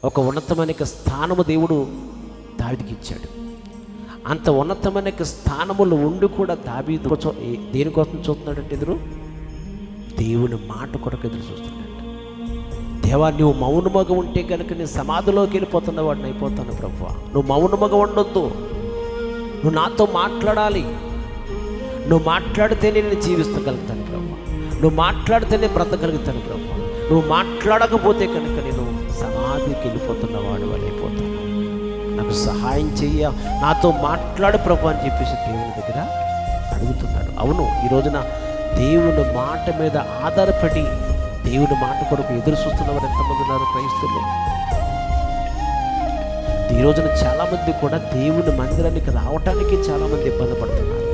ఒక ఉన్నతమైన స్థానము దేవుడు దావీదుకి ఇచ్చాడు. అంత ఉన్నతమైన స్థానములు ఉండి కూడా దావీదు దేనికోసం చూస్తున్నాడంటే దేవుని మాట కొరకు ఎదురు చూస్తున్నాడు. దేవా, నువ్వు మౌనముగా ఉంటే కనుక నేను సమాధిలోకి వెళ్ళిపోతున్న వాడిని అయిపోతాను ప్రభువా. నువ్వు మౌనముగా ఉండొద్దు, నువ్వు నాతో మాట్లాడాలి. నువ్వు మాట్లాడితేనే నేను జీవిస్తగలుగుతాను ప్రభువా. నువ్వు మాట్లాడితేనే బ్రతకగలుగుతాను ప్రభువా. నువ్వు మాట్లాడకపోతే కనుక నేను సమాధికి వెళ్ళిపోతున్న వాడు అయిపోతాను. నాకు సహాయం చెయ్య, నాతో మాట్లాడు ప్రభు అని చెప్పేసి దేవుని దగ్గర అడుగుతున్నాడు. అవును, ఈ రోజున దేవుని మాట మీద ఆధారపడి దేవుని మాట కొరకు ఎదురు చూస్తున్న వారు ఎంతమంది ఉన్నారు క్రైస్తవులు? ఈ రోజున చాలామంది కూడా దేవుని మందిరానికి రావటానికి చాలామంది ఇబ్బంది పడుతున్నారు.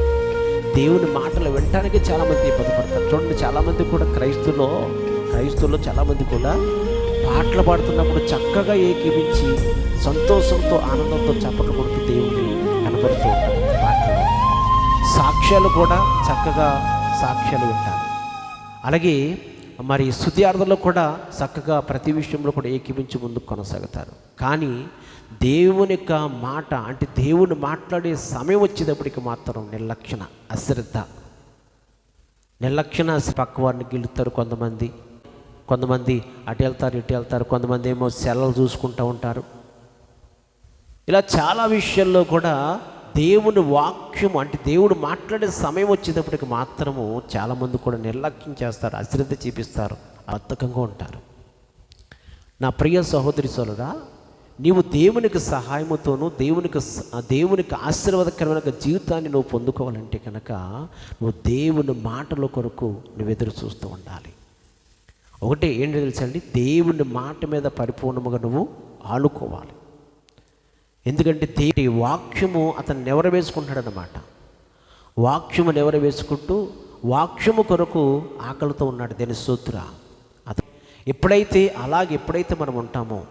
దేవుని మాటలు వినటానికి చాలామంది ఇబ్బంది పడతారు. చూడండి, చాలామంది కూడా క్రైస్తవుల్లో చాలామంది కూడా పాటలు పాడుతున్నప్పుడు చక్కగా ఏకీపించి సంతోషంతో ఆనందంతో చప్పట్లు కొడుతూ దేవుని కనపడుతూ ఉంటారు. పాటలు సాక్ష్యాలు కూడా చక్కగా సాక్ష్యాలు వింటారు. అలాగే మరి స్తుత్యార్థనలో కూడా చక్కగా ప్రతి విషయంలో కూడా ఏకీపించి ముందుకు కొనసాగుతారు. కానీ దేవుని యొక్క మాట అంటే దేవుని మాట్లాడే సమయం వచ్చేటప్పటికి మాత్రం నిర్లక్షణ, అశ్రద్ధ, పక్కవారిని గెలుస్తారు. కొంతమంది అటు వెళ్తారు, ఇటు వెళ్తారు. కొంతమంది ఏమో సెలవులు చూసుకుంటూ ఉంటారు. ఇలా చాలా విషయాల్లో కూడా దేవుని వాక్యం అంటే దేవుడు మాట్లాడే సమయం వచ్చేటప్పటికి మాత్రము చాలామంది కూడా నిర్లక్ష్యం చేస్తారు, అశ్రద్ధ చూపిస్తారు, బద్ధకంగా ఉంటారు. నా ప్రియ సహోదరి సోదరుడా, నీవు దేవునికి సహాయముతోనూ దేవునికి ఆశీర్వాదకరమైన జీవితాన్ని నువ్వు పొందుకోవాలంటే కనుక నువ్వు దేవుని మాటల కొరకు నువ్వు ఎదురు చూస్తూ ఉండాలి. ఒకటి ఏంటి తెలుసండి, దేవుని మాట మీద పరిపూర్ణముగా నువ్వు ఆనుకోవాలి. ఎందుకంటే దేవుడి వాక్యము అతను నెవరవేసుకుంటాడనమాట. వాక్యము నెవరవేసుకుంటూ వాక్యము కొరకు ఆకలితో ఉన్నాడు. దేని స్తోత్ర. అతను ఎప్పుడైతే మనం ఉంటామో,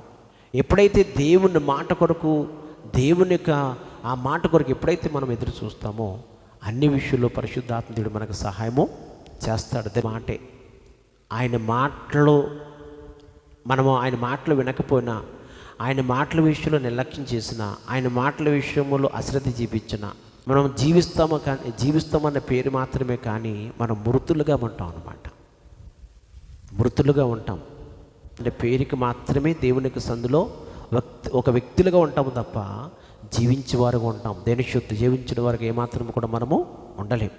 ఎప్పుడైతే దేవుని మాట కొరకు దేవుని యొక్క ఆ మాట కొరకు ఎప్పుడైతే మనం ఎదురు చూస్తామో అన్ని విషయాల్లో పరిశుద్ధాత్మ దేవుడు మనకు సహాయము చేస్తాడు. మాటే ఆయన మాటలు ఆయన మాటలు వినకపోయినా, ఆయన మాటల విషయంలో నిర్లక్ష్యం చేసిన, ఆయన మాటల విషయంలో అశ్రద్ధ చూపించిన, మనం జీవిస్తామన్న పేరు మాత్రమే కానీ మనం మృతులుగా ఉంటాం అన్నమాట. మృతులుగా ఉంటాం అంటే పేరుకి మాత్రమే దేవునికి సందులో ఒక వ్యక్తులుగా ఉంటాము తప్ప జీవించేవారుగా ఉంటాం. దేని శుద్ధి జీవించిన వారికి ఏమాత్రం కూడా మనము ఉండలేం.